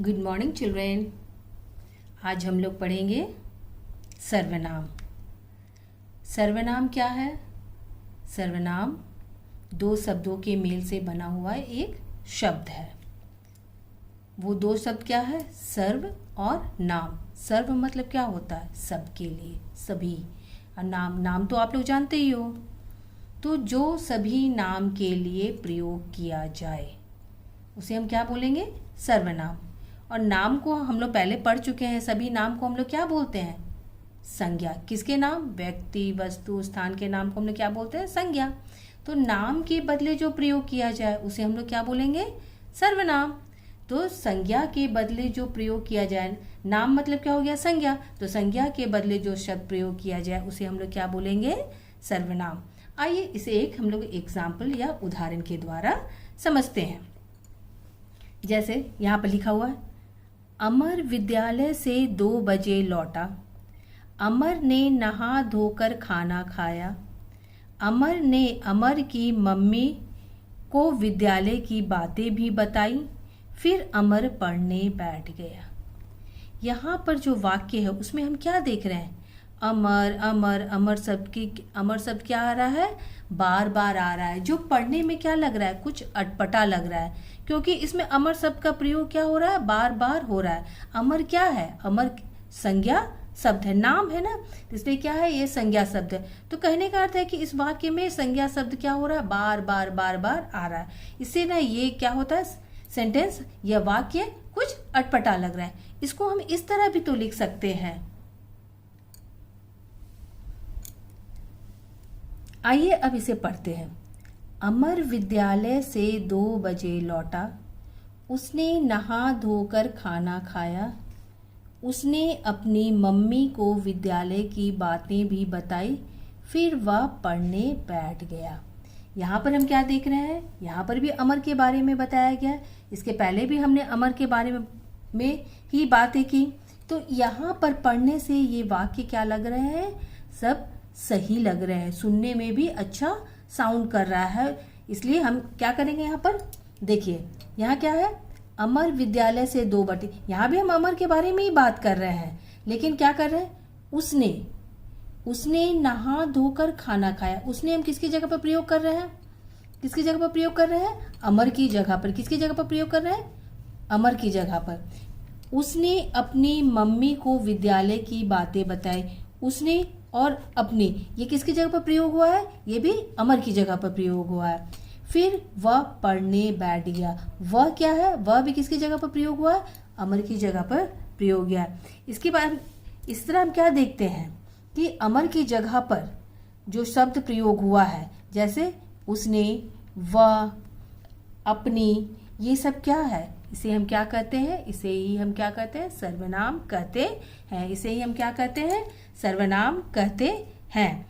Good morning children. आज हम लोग पढ़ेंगे सर्वनाम। सर्वनाम क्या है? सर्वनाम दो शब्दों के मेल से बना हुआ एक शब्द है। वो दो शब्द क्या है? सर्व और नाम। सर्व मतलब क्या होता है? सबके लिए, सभी। और नाम, नाम तो आप लोग जानते ही हो। तो जो सभी नाम के लिए प्रयोग किया जाए उसे हम क्या बोलेंगे? सर्वनाम। और नाम को हम लोग पहले पढ़ चुके हैं। सभी नाम को हम लोग क्या बोलते हैं? संज्ञा। किसके नाम? व्यक्ति, वस्तु, स्थान के नाम को हम लोग क्या बोलते हैं? संज्ञा। तो नाम के बदले जो प्रयोग किया जाए उसे हम लोग क्या बोलेंगे? सर्वनाम। तो संज्ञा के बदले जो प्रयोग किया जाए, नाम मतलब क्या हो गया? संज्ञा। तो संज्ञा के बदले जो शब्द प्रयोग किया जाए उसे हम लोग क्या बोलेंगे? सर्वनाम। आइए इसे एक हम लोग एग्जाम्पल या उदाहरण के द्वारा समझते हैं। जैसे यहाँ पर लिखा हुआ है, अमर विद्यालय से 2 बजे लौटा। अमर ने नहा धोकर खाना खाया। अमर ने अमर की मम्मी को विद्यालय की बातें भी बताई। फिर अमर पढ़ने बैठ गया। यहाँ पर जो वाक्य है उसमें हम क्या देख रहे हैं? अमर अमर अमर शब्द क्या आ रहा है? बार बार आ रहा है। जो पढ़ने में क्या लग रहा है? कुछ अटपटा लग रहा है, क्योंकि इसमें अमर शब्द का प्रयोग क्या हो रहा है? बार बार हो रहा है। अमर क्या है? अमर संज्ञा शब्द है, नाम है ना, इसलिए क्या है? ये संज्ञा शब्द है। तो कहने का अर्थ है कि इस वाक्य में संज्ञा शब्द क्या हो रहा है? बार बार बार बार आ रहा है। इससे ना ये क्या होता है? सेंटेंस या वाक्य कुछ अटपटा लग रहा है। इसको हम इस तरह भी तो लिख सकते हैं। आइए अब इसे पढ़ते हैं। अमर विद्यालय से 2 बजे लौटा। उसने नहा धोकर खाना खाया। उसने अपनी मम्मी को विद्यालय की बातें भी बताई। फिर वह पढ़ने बैठ गया। यहाँ पर हम क्या देख रहे हैं? यहाँ पर भी अमर के बारे में बताया गया। इसके पहले भी हमने अमर के बारे में ही बातें की। तो यहाँ पर पढ़ने से ये वाक्य क्या लग रहे हैं? सब सही लग रहे हैं, सुनने में भी अच्छा साउंड कर रहा है। इसलिए हम क्या करेंगे? यहाँ पर देखिए, यहाँ क्या है? अमर विद्यालय से 2 बजे। यहाँ भी हम अमर के बारे में ही बात कर रहे हैं, लेकिन क्या कर रहे हैं? उसने नहा धोकर खाना खाया। उसने हम किसकी जगह पर प्रयोग कर रहे हैं? किसकी जगह पर प्रयोग कर रहे हैं? अमर की जगह पर। किसकी जगह पर प्रयोग कर रहे हैं? अमर की जगह पर। उसने अपनी मम्मी को विद्यालय की बातें बताई। उसने और अपनी, ये किसकी जगह पर प्रयोग हुआ है? ये भी अमर की जगह पर प्रयोग हुआ है। फिर वह पढ़ने बैठ गया। वह क्या है? वह भी किसकी जगह पर प्रयोग हुआ है? अमर की जगह पर प्रयोग हुआ है। इसके बाद इस तरह हम क्या देखते हैं कि अमर की जगह पर जो शब्द प्रयोग हुआ है, जैसे उसने, वह, अपनी, ये सब क्या है? इसे हम क्या कहते हैं? इसे ही हम क्या कहते हैं? सर्वनाम कहते हैं। इसे ही हम क्या कहते हैं? सर्वनाम कहते हैं।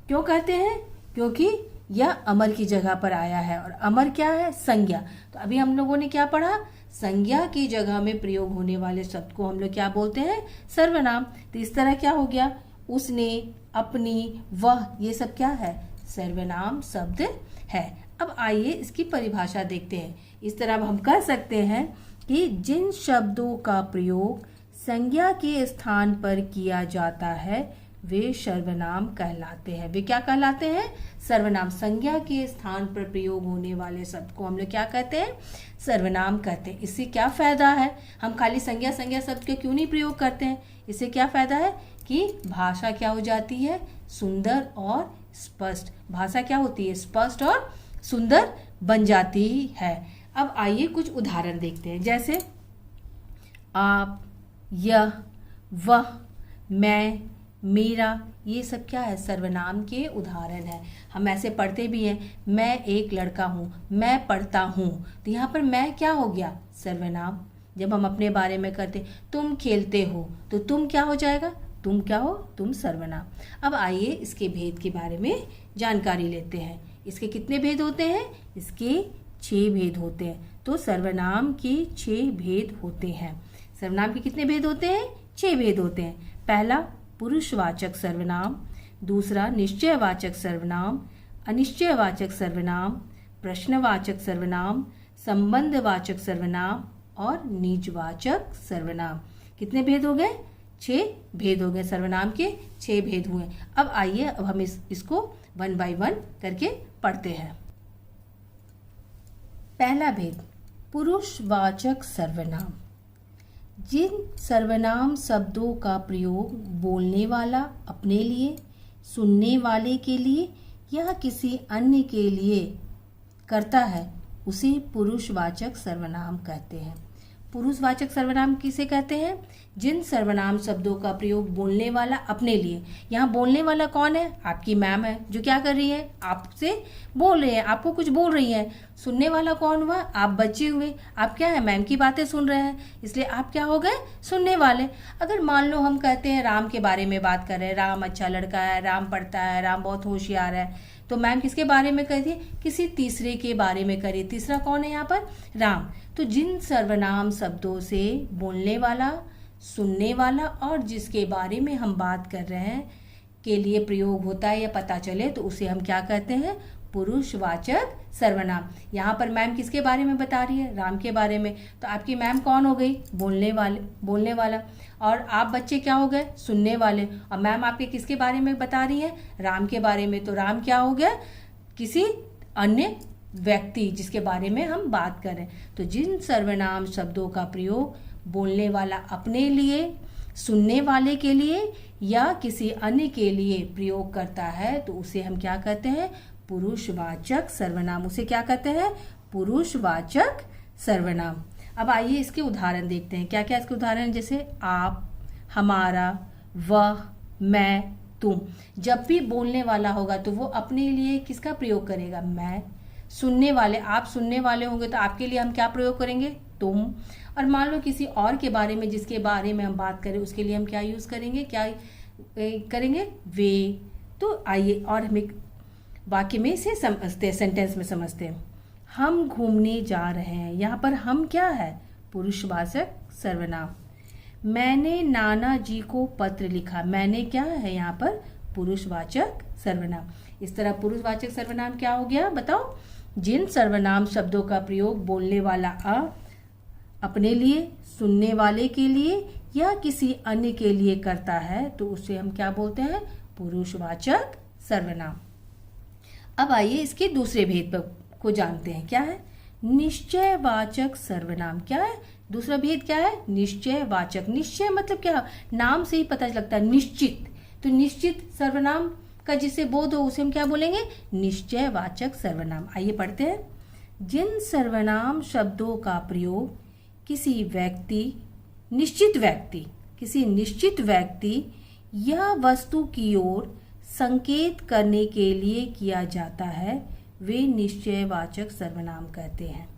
क्यों कहते हैं? क्योंकि यह अमर की जगह पर आया है। और अमर क्या है? संज्ञा। तो अभी हम लोगों ने क्या पढ़ा? संज्ञा की जगह में प्रयोग होने वाले शब्द को हम लोग क्या बोलते हैं? सर्वनाम। तो इस तरह क्या हो गया? उसने, अपनी, वह, ये सब क्या है? सर्वनाम शब्द है। अब आइए इसकी परिभाषा देखते हैं। इस तरह हम कह सकते हैं कि जिन शब्दों का प्रयोग संज्ञा के स्थान पर किया जाता है वे सर्वनाम कहलाते हैं। वे क्या कहलाते हैं? सर्वनाम। संज्ञा के स्थान पर प्रयोग होने वाले शब्द को हम लोग क्या कहते हैं? सर्वनाम कहते हैं। इससे क्या फायदा है? हम खाली संज्ञा शब्द के क्यों नहीं प्रयोग करते हैं? इससे क्या फायदा है कि भाषा क्या हो जाती है? सुंदर और स्पष्ट। भाषा क्या होती है? स्पष्ट और सुंदर बन जाती है। अब आइए कुछ उदाहरण देखते हैं। जैसे आप, यह, वह, मैं, मेरा, ये सब क्या है? सर्वनाम के उदाहरण है। हम ऐसे पढ़ते भी हैं, मैं एक लड़का हूँ, मैं पढ़ता हूँ। तो यहाँ पर मैं क्या हो गया? सर्वनाम। जब हम अपने बारे में करते, तुम खेलते हो, तो तुम क्या हो जाएगा? तुम क्या हो? तुम सर्वनाम। अब आइए इसके भेद के बारे में जानकारी लेते हैं। इसके कितने भेद होते हैं? इसके 6 भेद होते हैं। तो सर्वनाम के 6 भेद होते हैं। सर्वनाम के कितने भेद होते हैं? 6 भेद होते हैं। पहला पुरुषवाचक सर्वनाम, दूसरा निश्चयवाचक सर्वनाम, अनिश्चयवाचक सर्वनाम, प्रश्नवाचक सर्वनाम, संबंधवाचक सर्वनाम और निजवाचक सर्वनाम। कितने भेद हो गए? 6 भेद हो गए। सर्वनाम के 6 भेद हुए। अब आइए अब हम इसको 1 बाय 1 करके पढ़ते हैं। पहला भेद, पुरुषवाचक सर्वनाम। जिन सर्वनाम शब्दों का प्रयोग बोलने वाला अपने लिए, सुनने वाले के लिए या किसी अन्य के लिए करता है उसे पुरुषवाचक सर्वनाम कहते हैं। पुरुषवाचक सर्वनाम किसे कहते हैं? जिन सर्वनाम शब्दों का प्रयोग बोलने वाला अपने लिए। यहाँ बोलने वाला कौन है? आपकी मैम है, जो क्या कर रही है? आपसे बोल रही है, आपको कुछ बोल रही है। सुनने वाला कौन हुआ? आप बच्चे हुए। आप क्या है? मैम की बातें सुन रहे हैं, इसलिए आप क्या हो गए? सुनने वाले। अगर मान लो हम कहते हैं राम के बारे में बात कर रहे हैं, राम अच्छा लड़का है, राम पढ़ता है, राम बहुत होशियार है, तो मैम किसके बारे में कह रही है? किसी तीसरे के बारे में करी। तीसरा कौन है यहाँ पर? राम। तो जिन सर्वनाम शब्दों से बोलने वाला, सुनने वाला और जिसके बारे में हम बात कर रहे हैं के लिए प्रयोग होता है या पता चले, तो उसे हम क्या कहते हैं? पुरुषवाचक सर्वनाम। यहाँ पर मैम किसके बारे में बता रही है? राम के बारे में। तो आपकी मैम कौन हो गई? बोलने वाला। और आप बच्चे क्या हो गए? सुनने वाले। और मैम आपके किसके बारे में बता रही है? राम के बारे में। तो राम क्या हो गया? किसी अन्य व्यक्ति जिसके बारे में हम बात कर रहे हैं। तो जिन सर्वनाम शब्दों का प्रयोग बोलने वाला अपने लिए, सुनने वाले के लिए या किसी अन्य के लिए प्रयोग करता है, तो उसे हम क्या कहते हैं? पुरुषवाचक सर्वनाम। उसे क्या कहते हैं? पुरुषवाचक सर्वनाम। अब आइए इसके उदाहरण देखते हैं। क्या क्या इसके उदाहरण? जैसे आप, हमारा, वह, मैं, तुम। जब भी बोलने वाला होगा तो वो अपने लिए किसका प्रयोग करेगा? मैं। सुनने वाले, आप सुनने वाले होंगे तो आपके लिए हम क्या प्रयोग करेंगे? तुम। और मान लो किसी और के बारे में जिसके बारे में हम बात करें, उसके लिए हम क्या यूज करेंगे? क्या करेंगे? वे। तो आइए और हम एक वाक्य में इसे समझते हैं, सेंटेंस में समझते हैं। हम घूमने जा रहे हैं। यहाँ पर हम क्या है? पुरुषवाचक सर्वनाम। मैंने नाना जी को पत्र लिखा। मैंने क्या है यहाँ पर? पुरुषवाचक सर्वनाम। इस तरह पुरुषवाचक सर्वनाम क्या हो गया? बताओ। जिन सर्वनाम शब्दों का प्रयोग बोलने वाला अपने लिए, सुनने वाले के लिए या किसी अन्य के लिए करता है, तो उसे हम क्या बोलते हैं? पुरुषवाचक सर्वनाम। अब आइए इसके दूसरे भेद को जानते हैं। क्या है? निश्चयवाचक सर्वनाम। क्या है? दूसरा भेद क्या है? निश्चयवाचक। निश्चय मतलब क्या? नाम से ही पता लगता है, निश्चित। तो निश्चित सर्वनाम का जिससे बोध हो उसे हम क्या बोलेंगे? निश्चयवाचक सर्वनाम। आइए पढ़ते हैं। जिन सर्वनाम शब्दों का प्रयोग किसी निश्चित व्यक्ति या वस्तु की ओर संकेत करने के लिए किया जाता है, वे निश्चयवाचक सर्वनाम कहते हैं।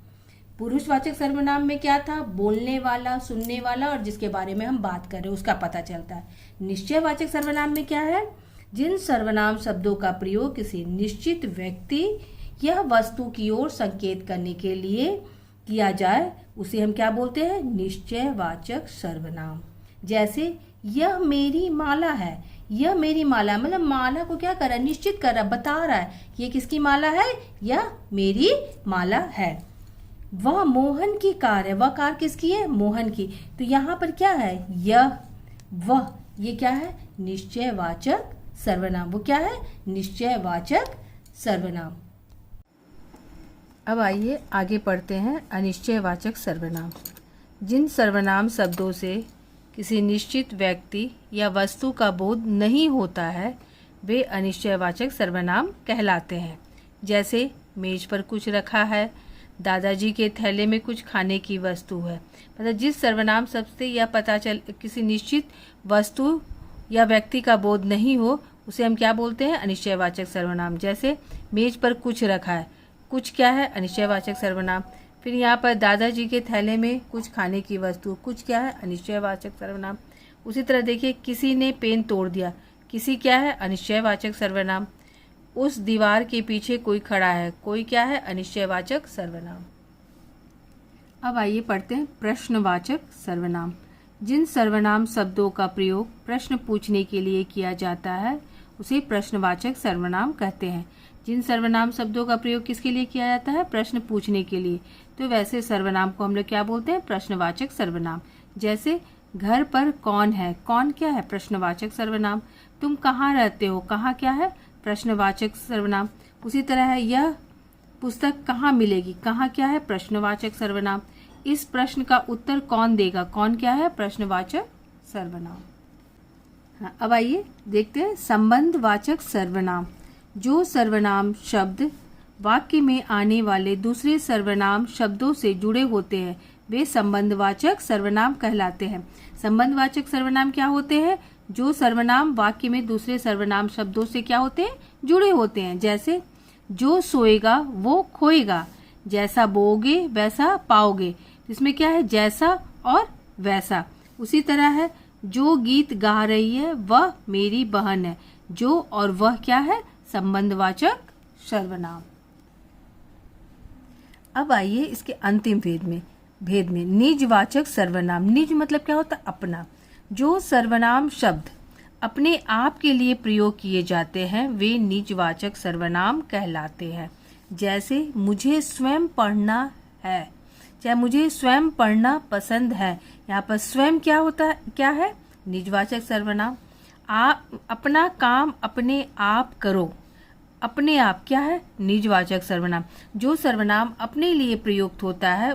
पुरुषवाचक सर्वनाम में क्या था? बोलने वाला, सुनने वाला और जिसके बारे में हम बात कर रहे हैं उसका पता चलता है। निश्चयवाचक सर्वनाम में क्या है? जिन सर्वनाम शब्दों का प्रयोग किसी निश्चित व्यक्ति या वस्तु की ओर संकेत करने के लिए किया जाए, उसे हम क्या बोलते हैं? निश्चयवाचक सर्वनाम। जैसे यह मेरी माला है। यह मेरी माला मतलब माला को क्या कर रहा है? निश्चित कर रहा है, बता रहा है ये किसकी माला है? यह मेरी माला है। वह मोहन की कार है। वह कार किसकी है? मोहन की। तो यहाँ पर क्या है? यह, वह, ये क्या है? निश्चयवाचक सर्वनाम। वो क्या है? निश्चयवाचक सर्वनाम। अब आइए आगे पढ़ते हैं अनिश्चयवाचक सर्वनाम। जिन सर्वनाम शब्दों से किसी निश्चित व्यक्ति या वस्तु का बोध नहीं होता है, वे अनिश्चयवाचक सर्वनाम कहलाते हैं। जैसे मेज पर कुछ रखा है, दादाजी के थैले में कुछ खाने की वस्तु है। मतलब जिस सर्वनाम शब्द से यह पता चल किसी निश्चित वस्तु या व्यक्ति का बोध नहीं हो, उसे हम क्या बोलते हैं? अनिश्चयवाचक सर्वनाम। जैसे मेज पर कुछ रखा है, कुछ क्या है? अनिश्चयवाचक सर्वनाम। फिर यहाँ पर दादाजी के थैले में कुछ खाने की वस्तु, कुछ क्या है? अनिश्चयवाचक सर्वनाम। उसी तरह देखिए, किसी ने पेन तोड़ दिया, किसी क्या है? अनिश्चयवाचक सर्वनाम। उस दीवार के पीछे कोई खड़ा है, कोई क्या है? अनिश्चयवाचक सर्वनाम। अब आइए पढ़ते हैं प्रश्नवाचक सर्वनाम। जिन सर्वनाम शब्दों का प्रयोग प्रश्न पूछने के लिए किया जाता है, उसे प्रश्नवाचक सर्वनाम कहते हैं। जिन सर्वनाम शब्दों का प्रयोग किसके लिए किया जाता है? प्रश्न पूछने के लिए। तो वैसे सर्वनाम को हम लोग क्या बोलते हैं? प्रश्नवाचक सर्वनाम। जैसे घर पर कौन है, कौन क्या है? प्रश्नवाचक सर्वनाम। तुम कहाँ रहते हो, कहाँ क्या है? प्रश्नवाचक सर्वनाम। उसी तरह है यह पुस्तक कहाँ मिलेगी, कहाँ क्या है? प्रश्नवाचक सर्वनाम। इस प्रश्न का उत्तर कौन देगा, कौन क्या है? प्रश्नवाचक सर्वनाम। हाँ, अब आइए देखते हैं संबंधवाचक सर्वनाम। जो सर्वनाम शब्द वाक्य में आने वाले दूसरे सर्वनाम शब्दों से जुड़े होते हैं वे संबंधवाचक सर्वनाम कहलाते हैं। संबंधवाचक सर्वनाम क्या होते हैं? जो सर्वनाम वाक्य में दूसरे सर्वनाम शब्दों से क्या होते हैं? जुड़े होते हैं। जैसे जो सोएगा वो खोएगा, जैसा बोओगे वैसा पाओगे। इसमें क्या है? जैसा और वैसा। उसी तरह है जो गीत गा रही है वह मेरी बहन है। जो और वह क्या है? संबंधवाचक सर्वनाम। अब आइए इसके अंतिम भेद में निजवाचक सर्वनाम। निज मतलब क्या होता है? अपना। जो सर्वनाम शब्द अपने आप के लिए प्रयोग किए जाते हैं वे निजवाचक सर्वनाम कहलाते हैं। जैसे मुझे स्वयं पढ़ना है, चाहे मुझे स्वयं पढ़ना पसंद है। यहाँ पर स्वयं क्या होता है? क्या है? निजवाचक सर्वनाम। आप अपना काम अपने आप करो, अपने आप क्या है? निजवाचक सर्वनाम। जो सर्वनाम अपने लिए प्रयुक्त होता है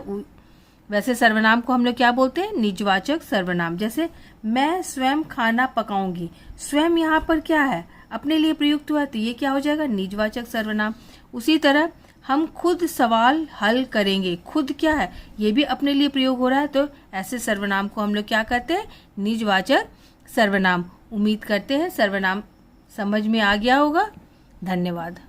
वैसे सर्वनाम को हम लोग क्या बोलते हैं? निजवाचक सर्वनाम। जैसे मैं स्वयं खाना पकाऊंगी, स्वयं यहाँ पर क्या है? अपने लिए प्रयुक्त हुआ, तो ये क्या हो जाएगा? निजवाचक सर्वनाम। उसी तरह हम खुद सवाल हल करेंगे, खुद क्या है? ये भी अपने लिए प्रयोग हो रहा है, तो ऐसे सर्वनाम को हम लोग क्या करते हैं? निजवाचक सर्वनाम। उम्मीद करते हैं सर्वनाम समझ में आ गया होगा। धन्यवाद।